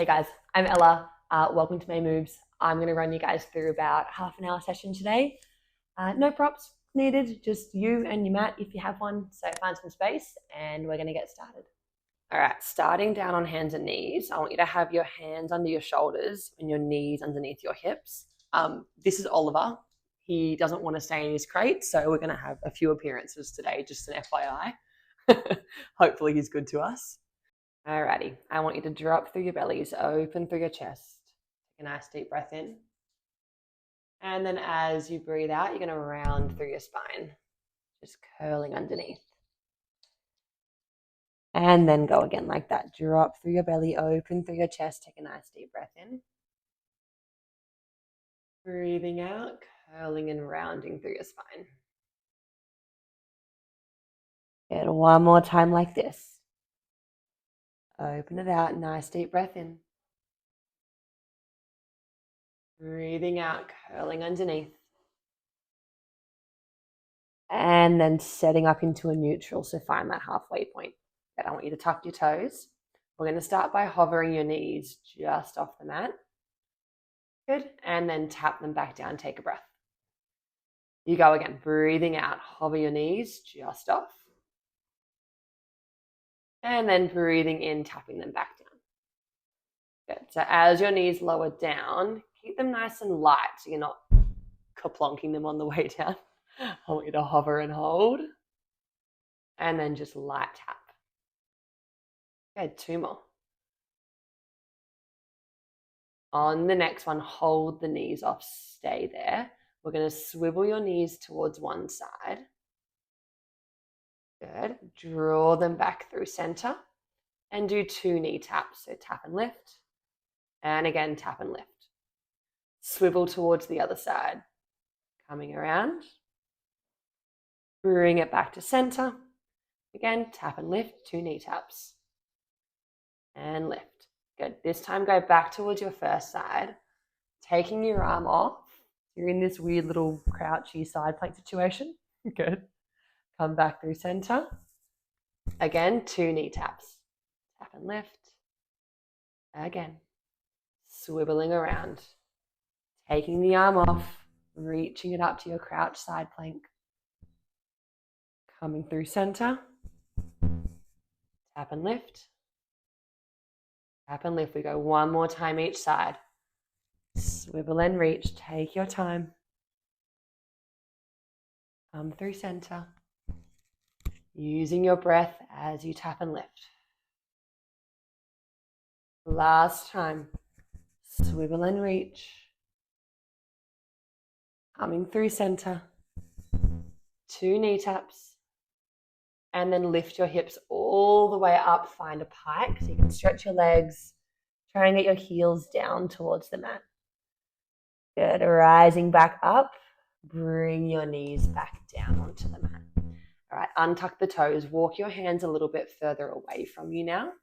Hey guys, I'm Ella. Welcome to my moves. I'm going to run you guys through about half an hour session today. No props needed, just you and your mat if you have one. So find some space and we're going to get started. All right, starting down on hands and knees. I want you to have your hands under your shoulders and your knees underneath your hips. This is Oliver. He doesn't want to stay in his crate, so we're going to have a few appearances today, just an FYI. Hopefully he's good to us. Alrighty, I want you to drop through your bellies, open through your chest. Take a nice deep breath in. And then as you breathe out, you're going to round through your spine, just curling underneath. And then go again like that. Drop through your belly, open through your chest. Take a nice deep breath in. Breathing out, curling and rounding through your spine. Good, one more time like this. Open it out, nice deep breath in. Breathing out, curling underneath. And then setting up into a neutral, so find that halfway point. Good, I want you to tuck your toes. We're going to start by hovering your knees just off the mat. Good, and then tap them back down, take a breath. You go again, breathing out, hover your knees just off. And then breathing in, tapping them back down. Good, so as your knees lower down, keep them nice and light so you're not kaplonking them on the way down. I want you to hover and hold. And then just light tap. Good, two more. On the next one, hold the knees off, stay there. We're going to swivel your knees towards one side. Good. Draw them back through center and do 2 knee taps. So tap and lift, and again, tap and lift. Swivel towards the other side. Coming around. Bring it back to center. Again, tap and lift, 2 knee taps. And lift. Good. This time go back towards your first side. Taking your arm off. You're in this weird little crouchy side plank situation. Good. Come back through center. Again, 2 knee taps. Tap and lift. Again. Swiveling around. Taking the arm off. Reaching it up to your crouch side plank. Coming through center. Tap and lift. Tap and lift. We go one more time each side. Swivel and reach. Take your time. Come through center. Using your breath as you tap and lift. Last time. Swivel and reach. Coming through center. 2 knee taps. And then lift your hips all the way up. Find a pike so you can stretch your legs. Try and get your heels down towards the mat. Good. Rising back up. Bring your knees back down onto the mat. All right, untuck the toes. Walk your hands a little bit further away from you now.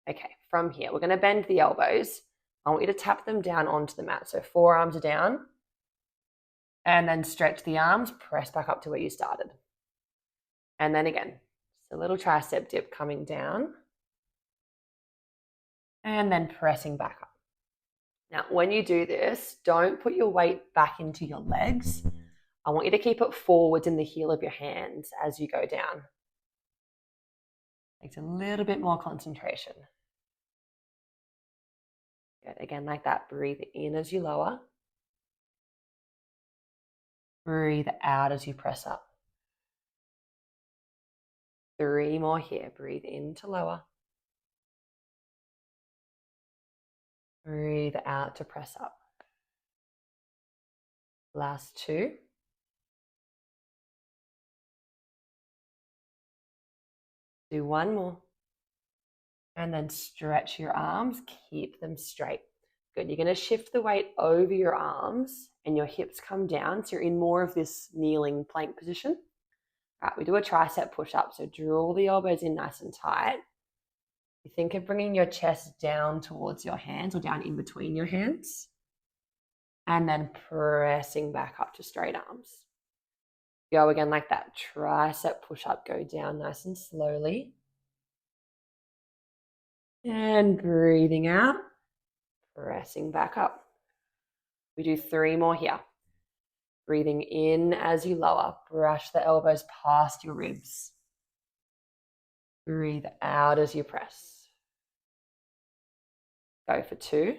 Okay, from here, we're going to bend the elbows. I want you to tap them down onto the mat. So forearms are down. And then stretch the arms. Press back up to where you started. And then again, just a little tricep dip coming down. And then pressing back up. Now, when you do this, don't put your weight back into your legs. I want you to keep it forwards in the heel of your hands as you go down. Takes a little bit more concentration. Good. Again, like that. Breathe in as you lower. Breathe out as you press up. 3 more here. Breathe in to lower. Breathe out to press up. Last 2. Do 1 more. And then stretch your arms. Keep them straight. Good. You're going to shift the weight over your arms and your hips come down. So you're in more of this kneeling plank position. All right, we do a tricep push-up. So draw the elbows in nice and tight. You think of bringing your chest down towards your hands or down in between your hands. And then pressing back up to straight arms. Go again like that. Tricep push-up. Go down nice and slowly. And breathing out. Pressing back up. We do 3 more here. Breathing in as you lower. Brush the elbows past your ribs. Breathe out as you press. Go for 2.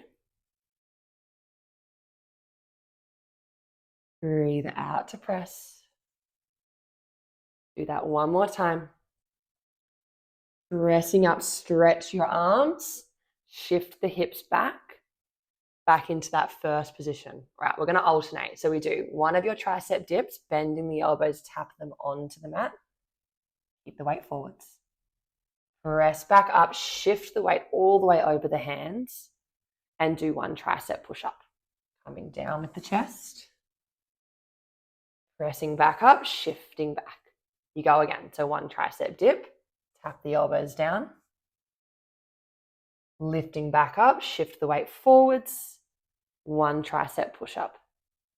Breathe out to press. Do that one more time. Pressing up, stretch your arms. Shift the hips back into that first position. Right, we're going to alternate. So we do one of your tricep dips, bending the elbows, tap them onto the mat. Keep the weight forwards. Press back up, shift the weight all the way over the hands, and do one tricep push-up. Coming down with the chest. Pressing back up, shifting back. You go again. So one tricep dip, tap the elbows down. Lifting back up, shift the weight forwards. One tricep push-up.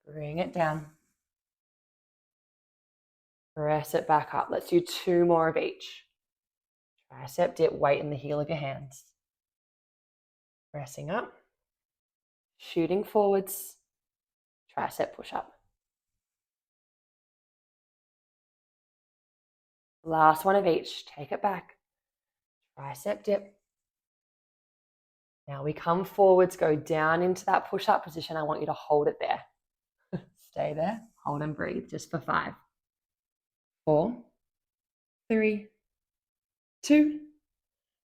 Bring it down. Press it back up. Let's do 2 more of each. Tricep dip, weight in the heel of your hands. Pressing up. Shooting forwards. Tricep push-up. Last one of each. Take it back. Tricep dip. Now we come forwards, go down into that push-up position. I want you to hold it there. Stay there. Hold and breathe just for 5, 4, 3, 2,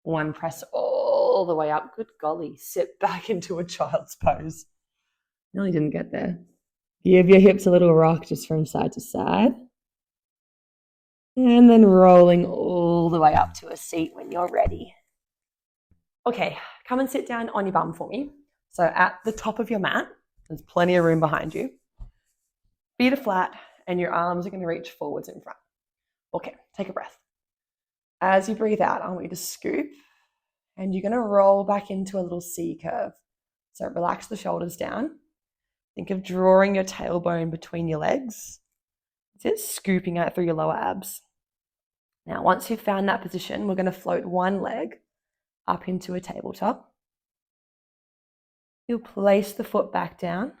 1. Press all the way up. Good golly. Sit back into a child's pose. Nearly didn't get there. Give your hips a little rock just from side to side. And then rolling all the way up to a seat when you're ready. Okay, come and sit down on your bum for me. So at the top of your mat, there's plenty of room behind you. Feet are flat and your arms are going to reach forwards in front. Okay, take a breath. As you breathe out, I want you to scoop and you're going to roll back into a little C curve. So relax the shoulders down. Think of drawing your tailbone between your legs. That's it, scooping out through your lower abs. Now, once you've found that position, we're going to float one leg up into a tabletop. You'll place the foot back down.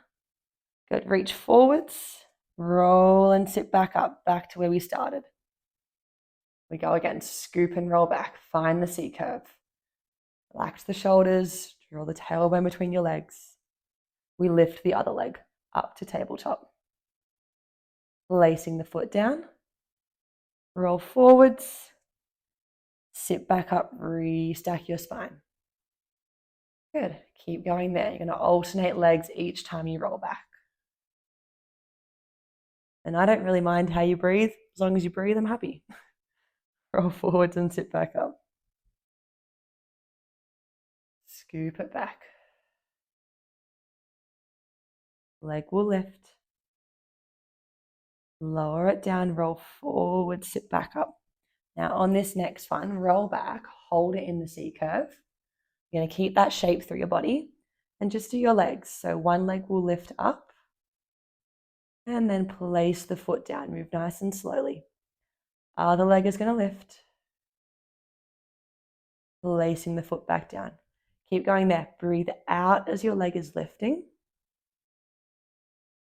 Good, reach forwards, roll and sit back up, back to where we started. We go again, scoop and roll back, find the C curve. Relax the shoulders, draw the tailbone between your legs. We lift the other leg up to tabletop. Placing the foot down, roll forwards, sit back up, restack your spine. Good, keep going there. You're going to alternate legs each time you roll back. And I don't really mind how you breathe. As long as you breathe, I'm happy. Roll forwards and sit back up. Scoop it back. Leg will lift. Lower it down, roll forward, sit back up. Now on this next one, roll back, hold it in the C curve. You're going to keep that shape through your body and just do your legs. So one leg will lift up and then place the foot down. Move nice and slowly. Other leg is going to lift. Placing the foot back down. Keep going there. Breathe out as your leg is lifting.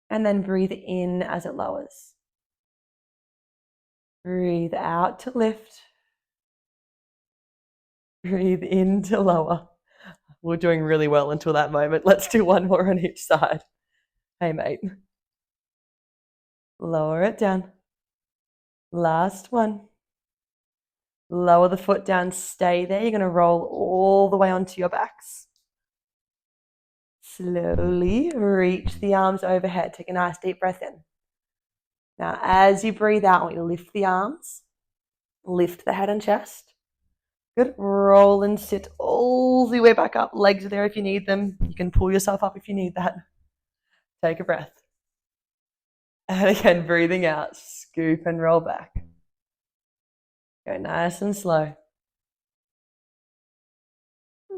And then breathe in as it lowers. Breathe out to lift. Breathe in to lower. We're doing really well until that moment. Let's do one more on each side. Hey, mate. Lower it down. Last one. Lower the foot down, stay there. You're going to roll all the way onto your backs. Slowly reach the arms overhead. Take a nice deep breath in. Now, as you breathe out, I want you to lift the arms, lift the head and chest. Good. Roll and sit all the way back up. Legs are there if you need them. You can pull yourself up if you need that. Take a breath. And again, breathing out, scoop and roll back. Go nice and slow.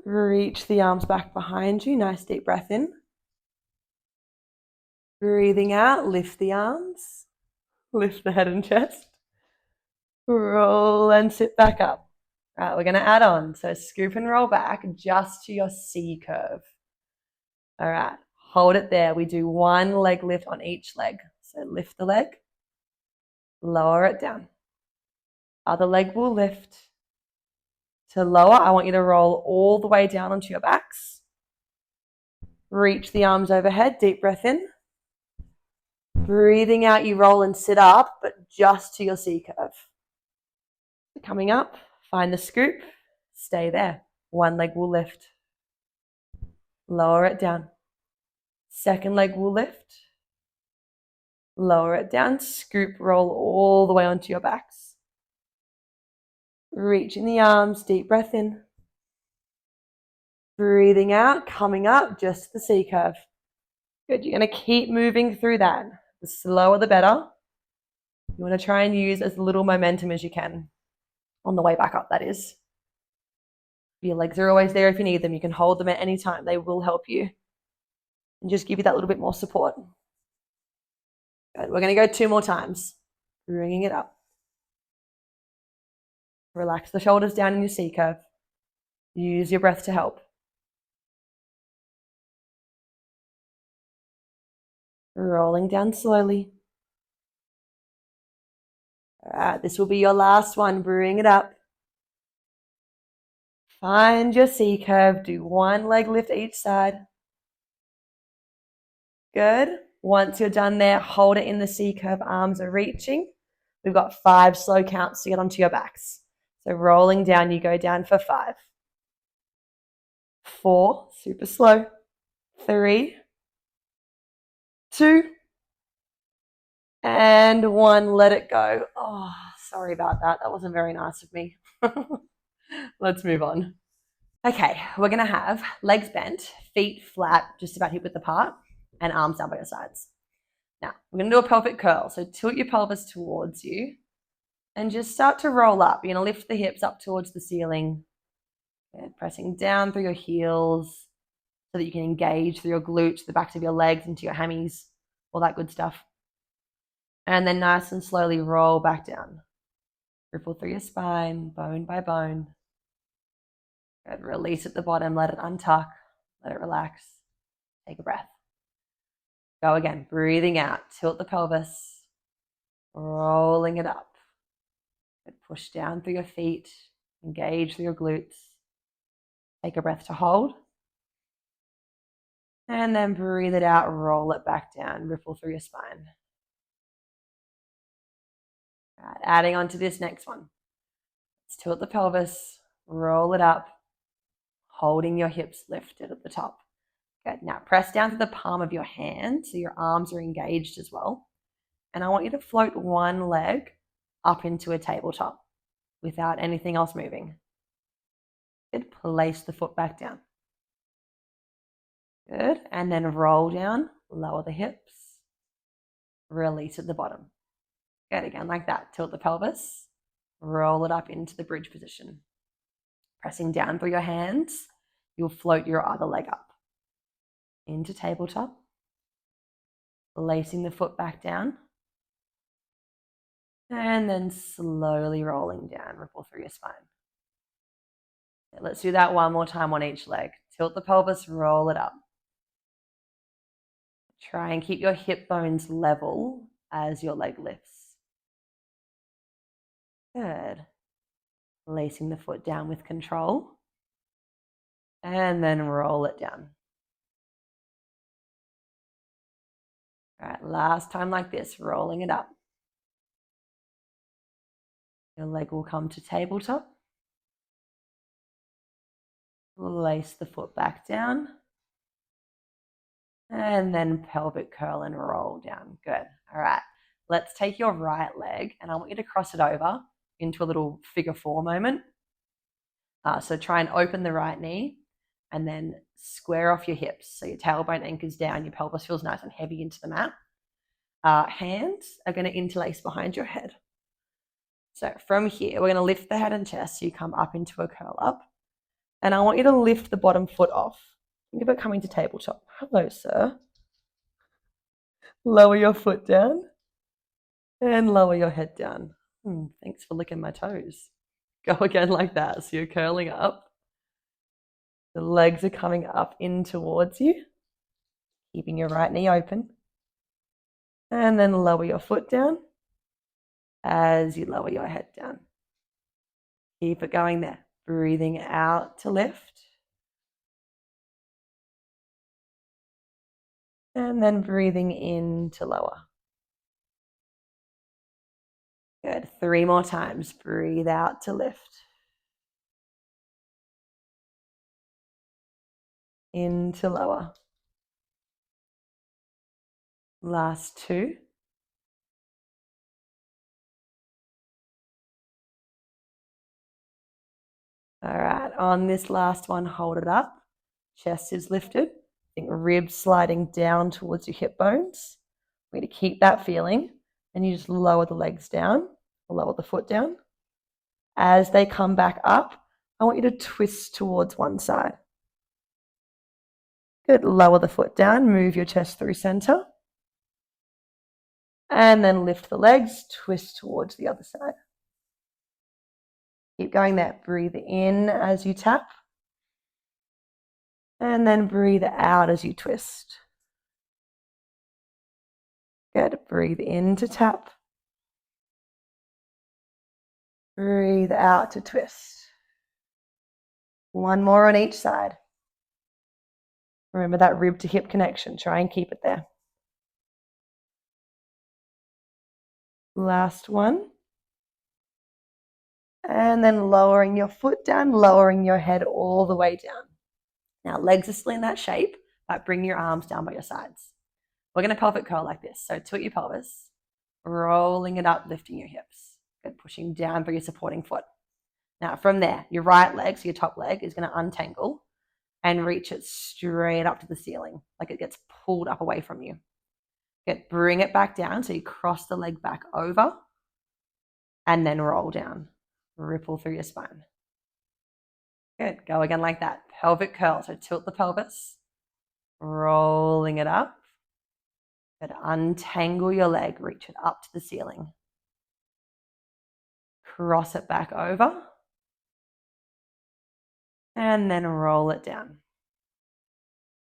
Reach the arms back behind you. Nice deep breath in. Breathing out, lift the arms. Lift the head and chest. Roll and sit back up. All right, we're going to add on. So scoop and roll back just to your C curve. All right, hold it there. We do one leg lift on each leg. So lift the leg, lower it down. Other leg will lift. To lower, I want you to roll all the way down onto your backs. Reach the arms overhead, deep breath in. Breathing out, you roll and sit up, but just to your C curve. Coming up, find the scoop, stay there. One leg will lift. Lower it down. Second leg will lift. Lower it down, scoop, roll all the way onto your backs. Reaching the arms, deep breath in. Breathing out, coming up, just the C curve. Good, you're going to keep moving through that. The slower the better. You want to try and use as little momentum as you can. On the way back up, that is. Your legs are always there if you need them. You can hold them at any time. They will help you. And just give you that little bit more support. Good. We're going to go 2 more times. Bringing it up. Relax the shoulders down in your C curve. Use your breath to help. Rolling down slowly. All right, this will be your last one. Bring it up. Find your C curve. Do one leg lift each side. Good. Once you're done there, hold it in the C curve. Arms are reaching. We've got 5 slow counts to get onto your backs. So rolling down, you go down for 5. 4, super slow. 3, 2, and 1. Let it go. Oh, sorry about that. That wasn't very nice of me. Let's move on. Okay, we're going to have legs bent, feet flat, just about hip width apart, and arms down by your sides. Now, we're going to do a pelvic curl. So tilt your pelvis towards you and just start to roll up. You're going to lift the hips up towards the ceiling, and pressing down through your heels so that you can engage through your glutes, the backs of your legs, into your hammies, all that good stuff. And then nice and slowly roll back down. Ripple through your spine, bone by bone. Good. Release at the bottom, let it untuck, let it relax. Take a breath. Go again, breathing out, tilt the pelvis, rolling it up. Good. Push down through your feet, engage through your glutes. Take a breath to hold. And then breathe it out, roll it back down, ripple through your spine. All right, adding on to this next one. Let's tilt the pelvis, roll it up, holding your hips lifted at the top. Good. Now press down to the palm of your hand so your arms are engaged as well. And I want you to float one leg up into a tabletop without anything else moving. Good. Place the foot back down. Good. And then roll down, lower the hips, release at the bottom. Good. Again, like that. Tilt the pelvis, roll it up into the bridge position. Pressing down through your hands, you'll float your other leg up into tabletop, placing the foot back down, and then slowly rolling down, ripple through your spine. Let's do that one more time on each leg. Tilt the pelvis, roll it up. Try and keep your hip bones level as your leg lifts. Good. Placing the foot down with control, and then roll it down. All right, last time like this, rolling it up. Your leg will come to tabletop. Place the foot back down. And then pelvic curl and roll down. Good. All right, let's take your right leg and I want you to cross it over into a little figure 4 moment. So try and open the right knee and then square off your hips. So your tailbone anchors down, your pelvis feels nice and heavy into the mat. Hands are going to interlace behind your head. So from here, we're going to lift the head and chest so you come up into a curl up. And I want you to lift the bottom foot off. Think about coming to tabletop. Hello, sir. Lower your foot down and lower your head down. Thanks for licking my toes. Go again like that. So you're curling up. The legs are coming up in towards you. Keeping your right knee open. And then lower your foot down as you lower your head down. Keep it going there. Breathing out to lift. And then breathing in to lower. Good. 3 more times. Breathe out to lift. In to lower. Last 2. All right, on this last one, hold it up. Chest is lifted. Think ribs sliding down towards your hip bones. We're going to keep that feeling. And you just lower the legs down, or lower the foot down. As they come back up, I want you to twist towards one side. Good. Lower the foot down, move your chest through center. And then lift the legs, twist towards the other side. Keep going there. Breathe in as you tap. And then breathe out as you twist. Good. Breathe in to tap. Breathe out to twist. One more on each side. Remember that rib to hip connection. Try and keep it there. Last one. And then lowering your foot down, lowering your head all the way down. Now, legs are still in that shape, but bring your arms down by your sides. We're going to pelvic curl like this. So tilt your pelvis, rolling it up, lifting your hips. Good, pushing down for your supporting foot. Now, from there, your right leg, so your top leg, is going to untangle and reach it straight up to the ceiling, like it gets pulled up away from you. Good, bring it back down, so you cross the leg back over and then roll down. Ripple through your spine. Good. Go again like that. Pelvic curl. So tilt the pelvis, rolling it up. Good. Untangle your leg, reach it up to the ceiling. Cross it back over. And then roll it down.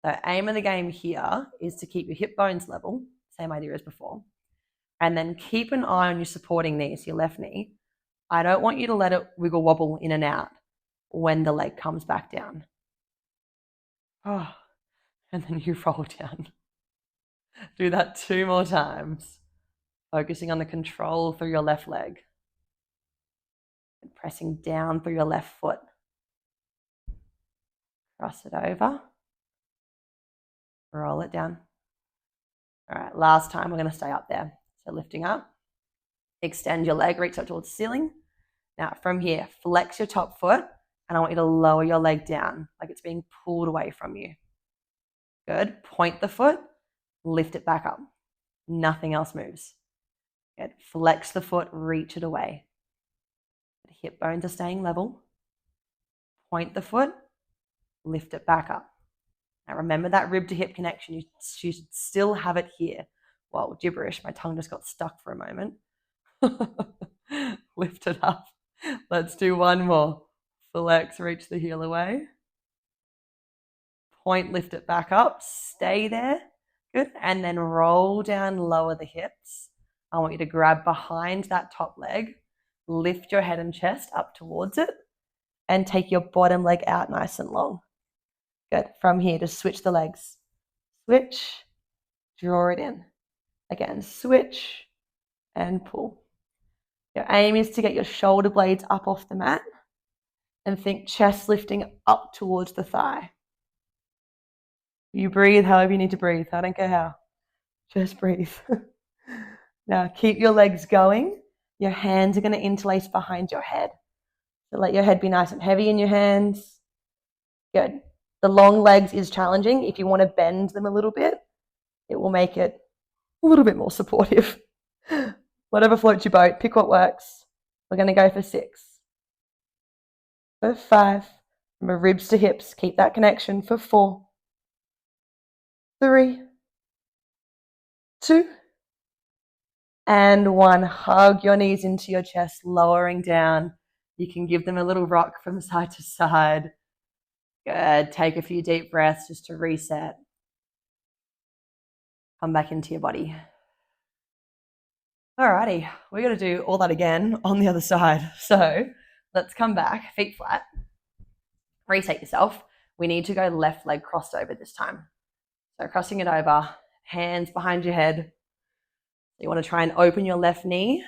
So aim of the game here is to keep your hip bones level, same idea as before. And then keep an eye on your supporting knee, so your left knee. I don't want you to let it wiggle wobble in and out when the leg comes back down. Oh, and then you roll down. Do that 2 more times. Focusing on the control through your left leg. And pressing down through your left foot. Cross it over. Roll it down. All right, last time we're going to stay up there. So lifting up. Extend your leg, reach up towards the ceiling. Now from here, flex your top foot, and I want you to lower your leg down like it's being pulled away from you. Good. Point the foot, lift it back up. Nothing else moves. Good. Flex the foot, reach it away. The hip bones are staying level. Point the foot, lift it back up. Now remember that rib to hip connection. You should still have it here. Whoa, gibberish. My tongue just got stuck for a moment. Lift it up. Let's do one more. Flex, reach the heel away. Point, lift it back up. Stay there. Good. And then roll down, lower the hips. I want you to grab behind that top leg. Lift your head and chest up towards it. And take your bottom leg out nice and long. Good. From here, just switch the legs. Switch. Draw it in. Again, switch and pull. Your aim is to get your shoulder blades up off the mat and think chest lifting up towards the thigh. You breathe however you need to breathe. I don't care how. Just breathe. Now keep your legs going. Your hands are going to interlace behind your head. So let your head be nice and heavy in your hands. Good. The long legs is challenging. If you want to bend them a little bit, it will make it a little bit more supportive. Whatever floats your boat, pick what works. We're going to go for 6. For 5. Remember, ribs to hips, keep that connection. For 4. 3. 2. And 1. Hug your knees into your chest, lowering down. You can give them a little rock from side to side. Good. Take a few deep breaths just to reset. come back into your body. Alrighty, we're going to do all that again on the other side. So let's come back, feet flat. Reset yourself. We need to go left leg crossed over this time. So crossing it over, hands behind your head. You want to try and open your left knee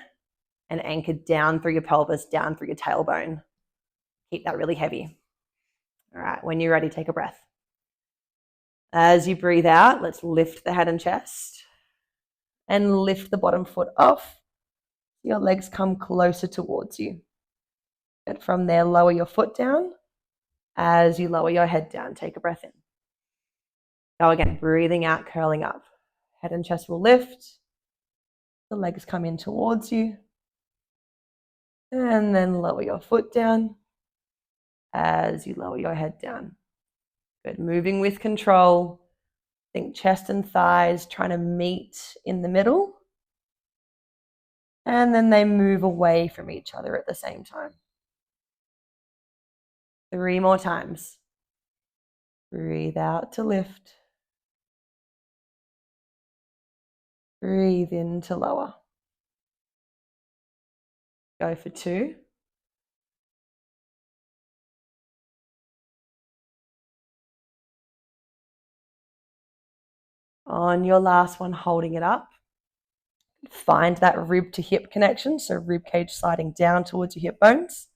and anchor down through your pelvis, down through your tailbone. Keep that really heavy. All right, when you're ready, take a breath. As you breathe out, let's lift the head and chest and lift the bottom foot off. Your legs come closer towards you. And from there, lower your foot down. As you lower your head down, take a breath in. Go again, breathing out, curling up. Head and chest will lift. The legs come in towards you. And then lower your foot down as you lower your head down. Good, moving with control. Think chest and thighs trying to meet in the middle. And then they move away from each other at the same time. 3 more times. Breathe out to lift. Breathe in to lower. Go for 2. On your last one, holding it up. Find that rib to hip connection, so rib cage sliding down towards your hip bones.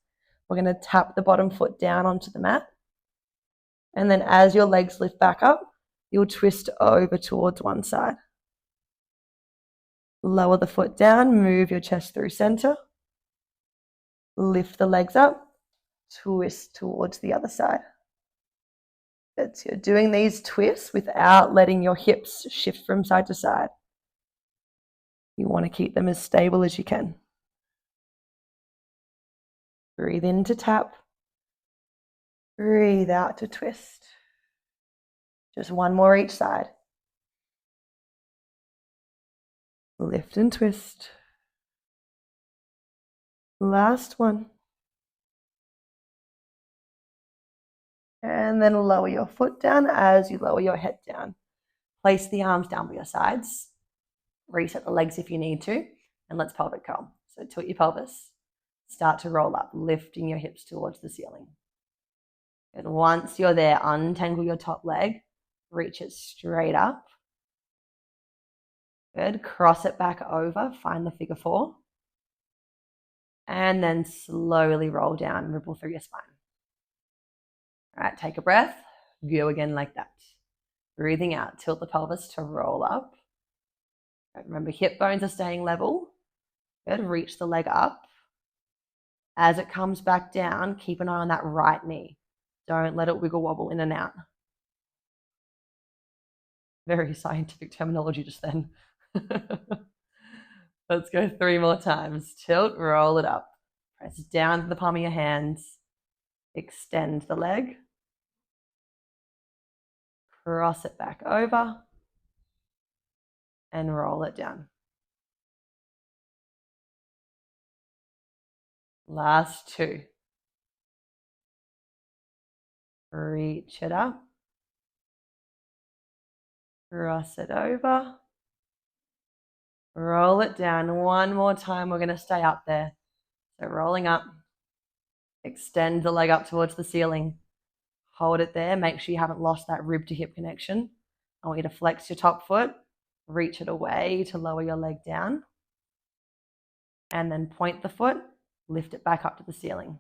We're going to tap the bottom foot down onto the mat. And then as your legs lift back up, you'll twist over towards one side. Lower the foot down, move your chest through center. Lift the legs up, twist towards the other side. Good. So you're doing these twists without letting your hips shift from side to side. You want to keep them as stable as you can. Breathe in to tap. Breathe out to twist. Just one more each side. Lift and twist. Last one. And then lower your foot down as you lower your head down. Place the arms down by your sides. Reset the legs if you need to. And let's pelvic curl. So tilt your pelvis. Start to roll up, lifting your hips towards the ceiling. And once you're there, untangle your top leg. Reach it straight up. Good. Cross it back over. Find the figure 4. And then slowly roll down, ripple through your spine. All right, take a breath. Go again like that. Breathing out, tilt the pelvis to roll up. Remember, hip bones are staying level. Good. Reach the leg up. As it comes back down, keep an eye on that right knee. Don't let it wiggle wobble in and out. Very scientific terminology just then. Let's go 3 more times. Tilt, roll it up. Press down to the palm of your hands. Extend the leg. Cross it back over. And roll it down. Last 2. Reach it up. Cross it over. Roll it down. 1 more time. We're going to stay up there. So rolling up. Extend the leg up towards the ceiling. Hold it there. Make sure you haven't lost that rib to hip connection. I want you to flex your top foot. Reach it away to lower your leg down. And then point the foot. Lift it back up to the ceiling.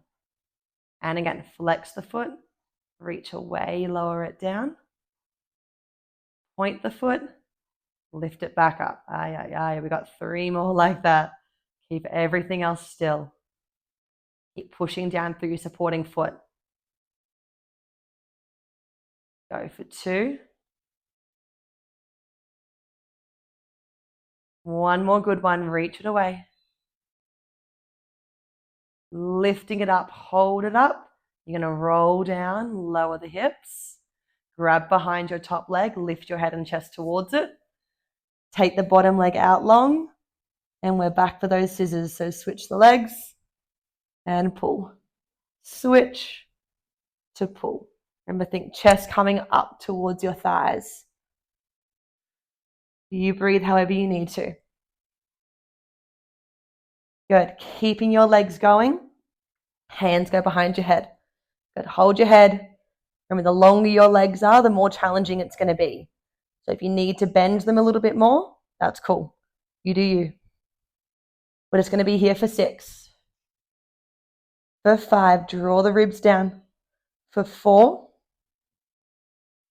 And again, flex the foot. Reach away, lower it down. Point the foot. Lift it back up. We got 3 more like that. Keep everything else still. Keep pushing down through your supporting foot. Go for 2. 1 more good one. Reach it away. Lifting it up. Hold it up. You're going to roll down, lower the hips. Grab behind your top leg. Lift your head and chest towards it. Take the bottom leg out long. And we're back for those scissors. So switch the legs and pull. Switch to pull. Remember, think chest coming up towards your thighs. You breathe however you need to. Good. Keeping your legs going. Hands go behind your head. Good. Hold your head. Remember, the longer your legs are, the more challenging it's going to be. So if you need to bend them a little bit more, that's cool. You do you. We're just going to be here for 6. For 5, draw the ribs down. For 4,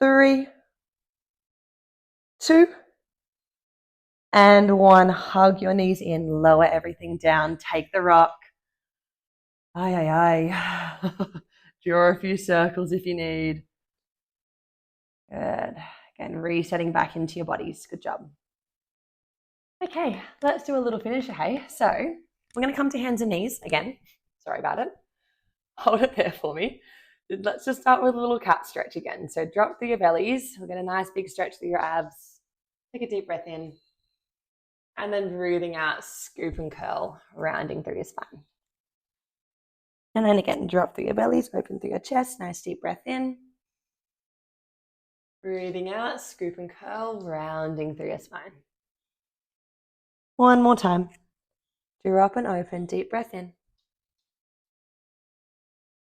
3, 2, and 1. Hug your knees in, lower everything down, take the rock. Aye, aye, aye. Draw a few circles if you need. Good. Again, resetting back into your bodies. Good job. Okay, let's do a little finisher, hey? So we're going to come to hands and knees again. Sorry about it. Hold it there for me. Let's just start with a little cat stretch again. So drop through your bellies. We'll get a nice big stretch through your abs. Take a deep breath in. And then breathing out, scoop and curl, rounding through your spine. And then again, drop through your bellies, open through your chest. Nice deep breath in. Breathing out, scoop and curl, rounding through your spine. One more time. Drop and open, deep breath in.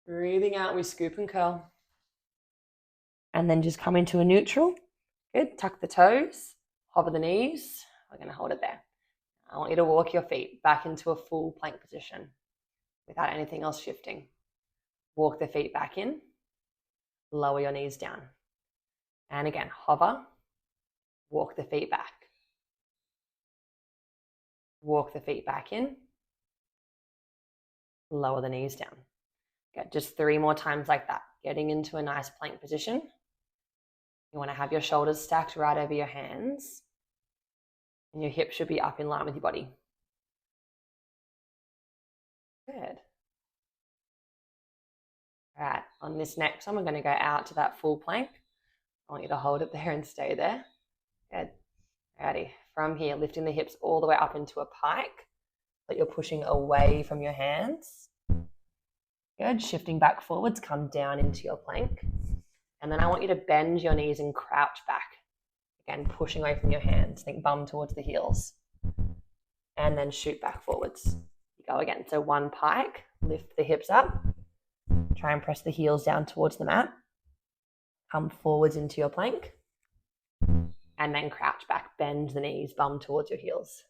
Breathing out, we scoop and curl. And then just come into a neutral. Good. Tuck the toes, hover the knees. We're going to hold it there. I want you to walk your feet back into a full plank position without anything else shifting. Walk the feet back in. Lower your knees down. And again, hover. Walk the feet back. Walk the feet back in. Lower the knees down. Good. Just 3 more times like that. Getting into a nice plank position. You want to have your shoulders stacked right over your hands. And your hips should be up in line with your body. Good. All right, on this next one, we're going to go out to that full plank. I want you to hold it there and stay there. Good. Alrighty, from here, lifting the hips all the way up into a pike, but you're pushing away from your hands. Good, shifting back forwards, come down into your plank. And then I want you to bend your knees and crouch back. Again, pushing away from your hands, think bum towards the heels. And then shoot back forwards. You go again, so 1 pike, lift the hips up. Try and press the heels down towards the mat. Come forwards into your plank. And then crouch back, bend the knees, bum towards your heels.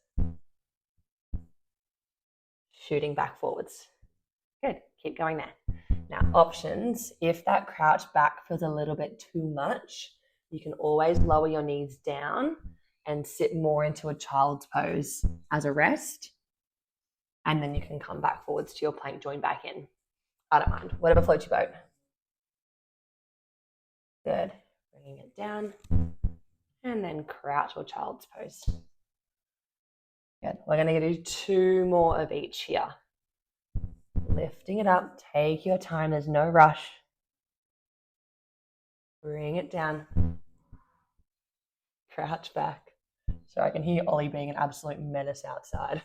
Shooting back forwards. Good, keep going there. Now, options, if that crouch back feels a little bit too much, you can always lower your knees down and sit more into a child's pose as a rest. And then you can come back forwards to your plank, join back in. I don't mind, whatever floats your boat. Good, bringing it down. And then crouch or child's pose. Good, we're gonna do 2 more of each here. Lifting it up, take your time, there's no rush. Bring it down. Crouch back. So I can hear Ollie being an absolute menace outside.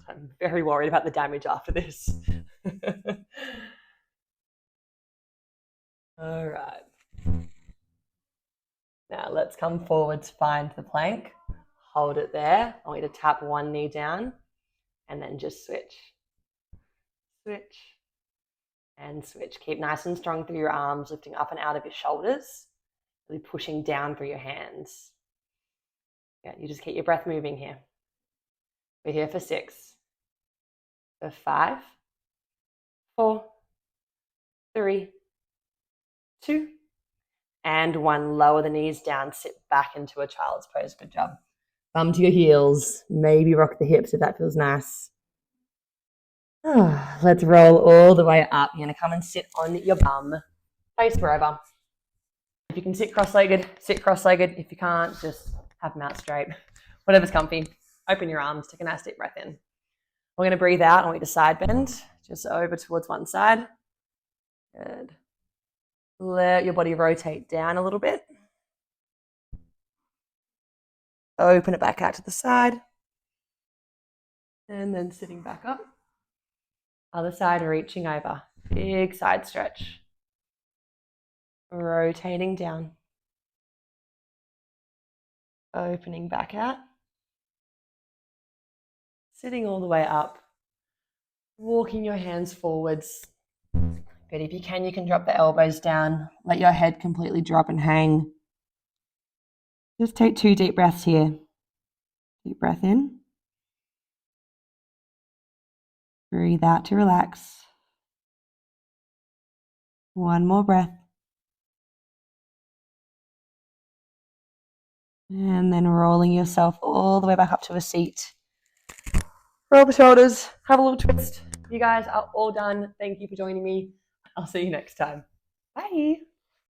I'm very worried about the damage after this. All right. Now let's come forwards, find the plank. Hold it there. I want you to tap 1 knee down and then just switch. Switch. And switch. Keep nice and strong through your arms, lifting up and out of your shoulders. Really pushing down through your hands. Yeah, you just keep your breath moving here. We're here for 6. For 5. 4. 3. 2. And 1. Lower the knees down, sit back into a child's pose. Good job. Bum to your heels. Maybe rock the hips if that feels nice. Let's roll all the way up. You're going to come and sit on your bum, face forever. If you can sit cross-legged, sit cross-legged. If you can't, just have them out straight. Whatever's comfy. Open your arms, take a nice deep breath in. We're going to breathe out. I want you to side bend, just over towards one side. Good. Let your body rotate down a little bit. Open it back out to the side. And then sitting back up. Other side, reaching over. Big side stretch. Rotating down. Opening back out. Sitting all the way up. Walking your hands forwards. Good. If you can drop the elbows down. Let your head completely drop and hang. Just take 2 deep breaths here. Deep breath in. Breathe out to relax. One more breath. And then rolling yourself all the way back up to a seat. Roll the shoulders, have a little twist. You guys are all done. Thank you for joining me. I'll see you next time. Bye.